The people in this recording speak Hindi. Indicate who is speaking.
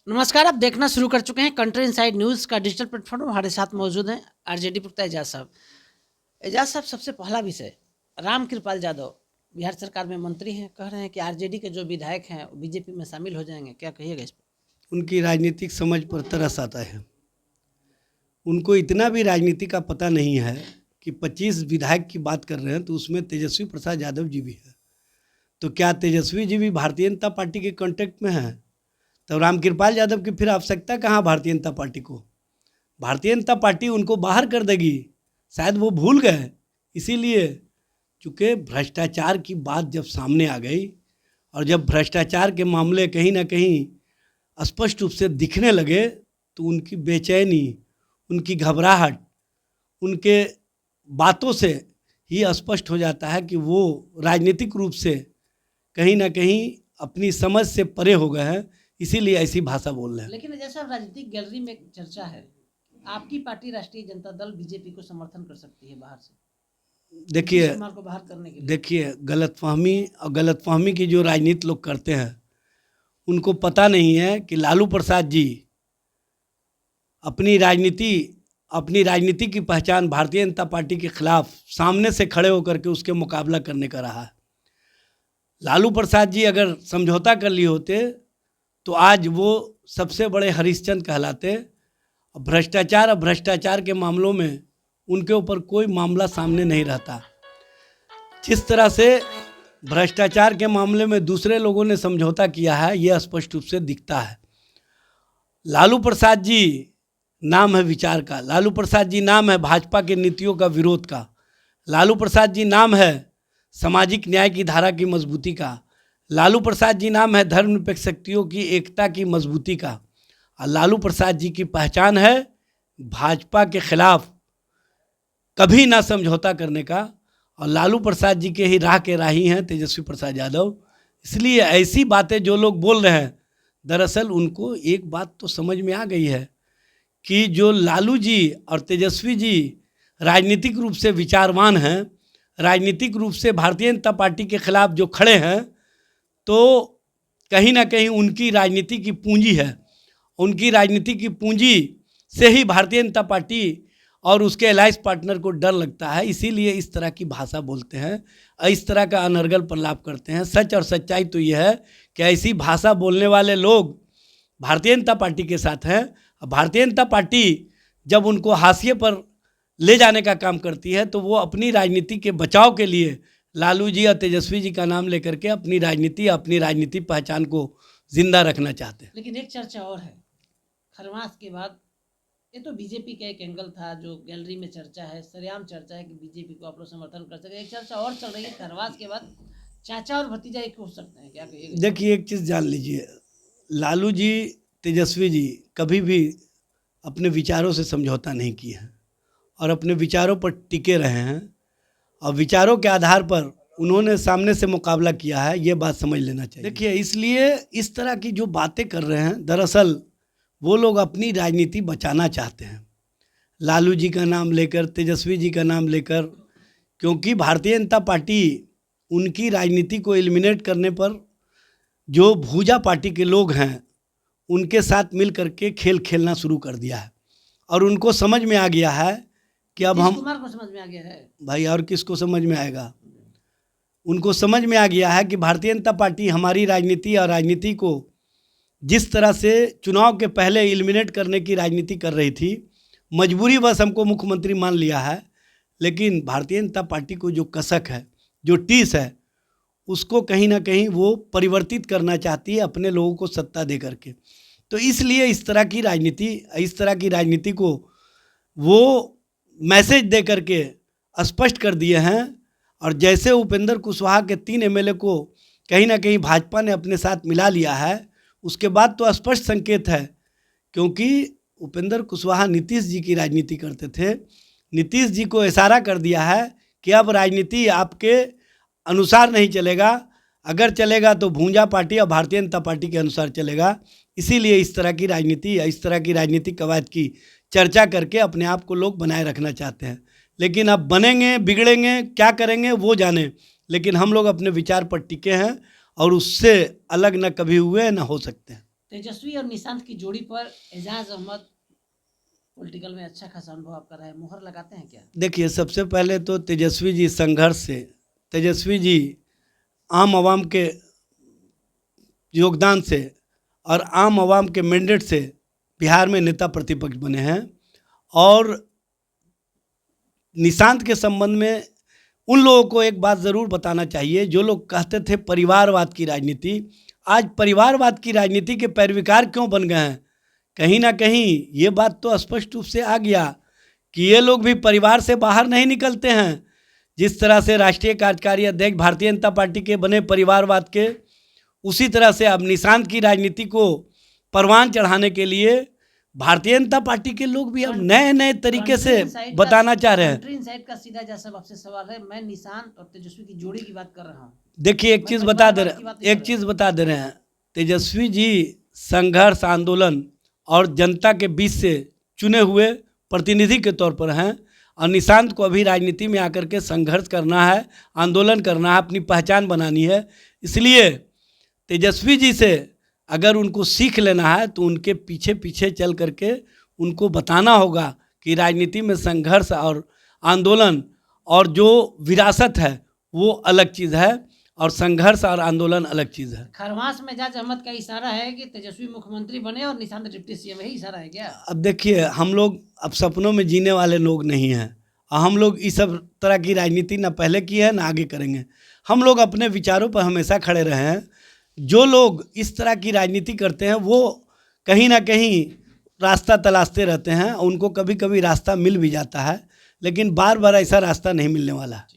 Speaker 1: नमस्कार, आप देखना शुरू कर चुके हैं कंट्री इनसाइड न्यूज़ का डिजिटल प्लेटफॉर्म। हमारे साथ मौजूद हैं आरजेडी प्रवक्ता एजाज साहब। एजाज साहब, सबसे पहला विषय, राम कृपाल यादव बिहार सरकार में मंत्री हैं, कह रहे हैं कि आरजेडी के जो विधायक हैं वो बीजेपी में शामिल हो जाएंगे, क्या कहिएगा इस पर?
Speaker 2: उनकी राजनीतिक समझ पर तरस आता है। उनको इतना भी राजनीति का पता नहीं है कि 25 विधायक की बात कर रहे हैं तो उसमें तेजस्वी प्रसाद यादव जी भी है। तो क्या तेजस्वी जी भी भारतीय जनता पार्टी के कांटेक्ट में हैं? तो रामकृपाल यादव की फिर आवश्यकता कहाँ भारतीय जनता पार्टी को? भारतीय जनता पार्टी उनको बाहर कर देगी, शायद वो भूल गए। इसीलिए चूँकि भ्रष्टाचार की बात जब सामने आ गई और जब भ्रष्टाचार के मामले कहीं ना कहीं स्पष्ट रूप से दिखने लगे तो उनकी बेचैनी, उनकी घबराहट, उनके बातों से ही स्पष्ट हो जाता है कि वो राजनीतिक रूप से कहीं ना कहीं अपनी समझ से परे हो गए हैं, इसीलिए ऐसी भाषा बोल रहे हैं।
Speaker 1: लेकिन जैसा राजनीतिक गैलरी में चर्चा है, आपकी पार्टी राष्ट्रीय जनता दल बीजेपी को समर्थन कर सकती है बाहर से,
Speaker 2: देखिए
Speaker 1: को बाहर करने के लिए।
Speaker 2: देखिए गलतफहमी की जो राजनीति लोग करते हैं उनको पता नहीं है कि लालू प्रसाद जी अपनी राजनीति की पहचान भारतीय जनता पार्टी के खिलाफ सामने से खड़े होकर के उसके मुकाबला करने का रहा है। लालू प्रसाद जी अगर समझौता कर लिए होते तो आज वो सबसे बड़े हरिश्चंद्र कहलाते। भ्रष्टाचार के मामलों में उनके ऊपर कोई मामला सामने नहीं रहता। जिस तरह से भ्रष्टाचार के मामले में दूसरे लोगों ने समझौता किया है, ये स्पष्ट रूप से दिखता है। लालू प्रसाद जी नाम है विचार का, लालू प्रसाद जी नाम है भाजपा के नीतियों का विरोध का, लालू प्रसाद जी नाम है सामाजिक न्याय की धारा की मजबूती का, लालू प्रसाद जी नाम है धर्मनिरपेक्ष शक्तियों की एकता की मजबूती का, और लालू प्रसाद जी की पहचान है भाजपा के खिलाफ कभी ना समझौता करने का। और लालू प्रसाद जी के ही राह के राही हैं तेजस्वी प्रसाद यादव। इसलिए ऐसी बातें जो लोग बोल रहे हैं, दरअसल उनको एक बात तो समझ में आ गई है कि जो लालू जी और तेजस्वी जी राजनीतिक रूप से विचारवान हैं, राजनीतिक रूप से भारतीय जनता पार्टी के खिलाफ जो खड़े हैं, तो कहीं ना कहीं उनकी राजनीति की पूंजी है। उनकी राजनीति की पूंजी से ही भारतीय जनता पार्टी और उसके अलायंस पार्टनर को डर लगता है, इसीलिए इस तरह की भाषा बोलते हैं, इस तरह का अनर्गल प्रलाप करते हैं। सच और सच्चाई तो यह है कि ऐसी भाषा बोलने वाले लोग भारतीय जनता पार्टी के साथ हैं। भारतीय जनता पार्टी जब उनको हाशिए पर ले जाने का काम करती है तो वो अपनी राजनीति के बचाव के लिए लालू जी और तेजस्वी जी का नाम लेकर के अपनी राजनीति पहचान को जिंदा रखना चाहते हैं।
Speaker 1: लेकिन एक चर्चा और है, खरमास के बाद ये तो बीजेपी का एक एंगल था, जो गैलरी में चर्चा है, सरेआम चर्चा है कि बीजेपी को आप लोग समर्थन कर सके। एक चर्चा और चल रही है, खरवास के बाद चाचा और भतीजा एक हो सकते हैं, क्या कहिएगा?
Speaker 2: देखिए, एक चीज़ जान लीजिए, लालू जी तेजस्वी जी कभी भी अपने विचारों से समझौता नहीं किए हैं और अपने विचारों पर टिके रहे हैं और विचारों के आधार पर उन्होंने सामने से मुकाबला किया है, ये बात समझ लेना चाहिए। देखिए, इसलिए इस तरह की जो बातें कर रहे हैं, दरअसल वो लोग अपनी राजनीति बचाना चाहते हैं, लालू जी का नाम लेकर, तेजस्वी जी का नाम लेकर, क्योंकि भारतीय जनता पार्टी उनकी राजनीति को एलिमिनेट करने पर जो भूजा पार्टी के लोग हैं उनके साथ मिल करके खेल खेलना शुरू कर दिया है और उनको समझ में आ गया है कि अब हम
Speaker 1: कुमार को समझ में आ गया है
Speaker 2: भाई, और किसको समझ में आएगा? उनको समझ में आ गया है कि भारतीय जनता पार्टी हमारी राजनीति और राजनीति को जिस तरह से चुनाव के पहले एलिमिनेट करने की राजनीति कर रही थी, मजबूरी बस हमको मुख्यमंत्री मान लिया है, लेकिन भारतीय जनता पार्टी को जो कसक है, जो टीस है, उसको कहीं ना कहीं वो परिवर्तित करना चाहती है अपने लोगों को सत्ता दे करके। तो इसलिए इस तरह की राजनीति को वो मैसेज दे करके स्पष्ट कर दिए हैं। और जैसे उपेंद्र कुशवाहा के 3 एमएलए को कहीं ना कहीं भाजपा ने अपने साथ मिला लिया है, उसके बाद तो स्पष्ट संकेत है, क्योंकि उपेंद्र कुशवाहा नीतीश जी की राजनीति करते थे। नीतीश जी को इशारा कर दिया है कि अब राजनीति आपके अनुसार नहीं चलेगा, अगर चलेगा तो भूंजा पार्टी और भारतीय जनता पार्टी के अनुसार चलेगा। इसीलिए इस तरह की राजनीतिक कवायद की चर्चा करके अपने आप को लोग बनाए रखना चाहते हैं। लेकिन अब बनेंगे, बिगड़ेंगे, क्या करेंगे वो जाने, लेकिन हम लोग अपने विचार पर टिके हैं और उससे अलग न कभी हुए न हो सकते हैं।
Speaker 1: तेजस्वी और निशांत की जोड़ी पर एजाज अहमद पॉलिटिकल में अच्छा खासा अनुभव आपका रहा है, मुहर लगाते हैं क्या?
Speaker 2: देखिए, सबसे पहले तो तेजस्वी जी संघर्ष से, तेजस्वी जी आम आवाम के योगदान से और आम आवाम के मैंडेट से बिहार में नेता प्रतिपक्ष बने हैं। और निशांत के संबंध में उन लोगों को एक बात ज़रूर बताना चाहिए, जो लोग कहते थे परिवारवाद की राजनीति, आज परिवारवाद की राजनीति के पैरविकार क्यों बन गए हैं? कहीं ना कहीं ये बात तो स्पष्ट रूप से आ गया कि ये लोग भी परिवार से बाहर नहीं निकलते हैं। जिस तरह से राष्ट्रीय कार्यकारी अध्यक्ष भारतीय जनता पार्टी के बने परिवारवाद के, उसी तरह से अब निशांत की राजनीति को परवान चढ़ाने के लिए भारतीय जनता पार्टी के लोग भी अब नए नए तरीके से बताना चाह रहे हैं।
Speaker 1: कंट्री इनसाइड का सीधा जैसा आपसे सवाल है, मैं निशांत और तेजस्वी की जोड़ी की बात कर रहा हूँ।
Speaker 2: देखिए, एक चीज़ बता दे रहे हैं, तेजस्वी जी संघर्ष आंदोलन और जनता के बीच से चुने हुए प्रतिनिधि के तौर पर हैं, और निशांत को अभी राजनीति में आकर के संघर्ष करना है, आंदोलन करना है, अपनी पहचान बनानी है। इसलिए तेजस्वी जी से अगर उनको सीख लेना है तो उनके पीछे पीछे चल करके उनको बताना होगा कि राजनीति में संघर्ष और आंदोलन और जो विरासत है वो अलग चीज़ है, और संघर्ष और आंदोलन अलग चीज़ है।
Speaker 1: खरमास में एजाज अहमद का इशारा है कि तेजस्वी मुख्यमंत्री बने और निशांत डिप्टी सीएम, यही इशारा है क्या?
Speaker 2: अब देखिए, हम लोग अब सपनों में जीने वाले लोग नहीं हैं, और हम लोग इस सब तरह की राजनीति ना पहले की है ना आगे करेंगे। हम लोग अपने विचारों पर हमेशा खड़े रहे हैं। जो लोग इस तरह की राजनीति करते हैं वो कहीं ना कहीं रास्ता तलाशते रहते हैं, उनको कभी कभी रास्ता मिल भी जाता है, लेकिन बार बार ऐसा रास्ता नहीं मिलने वाला है।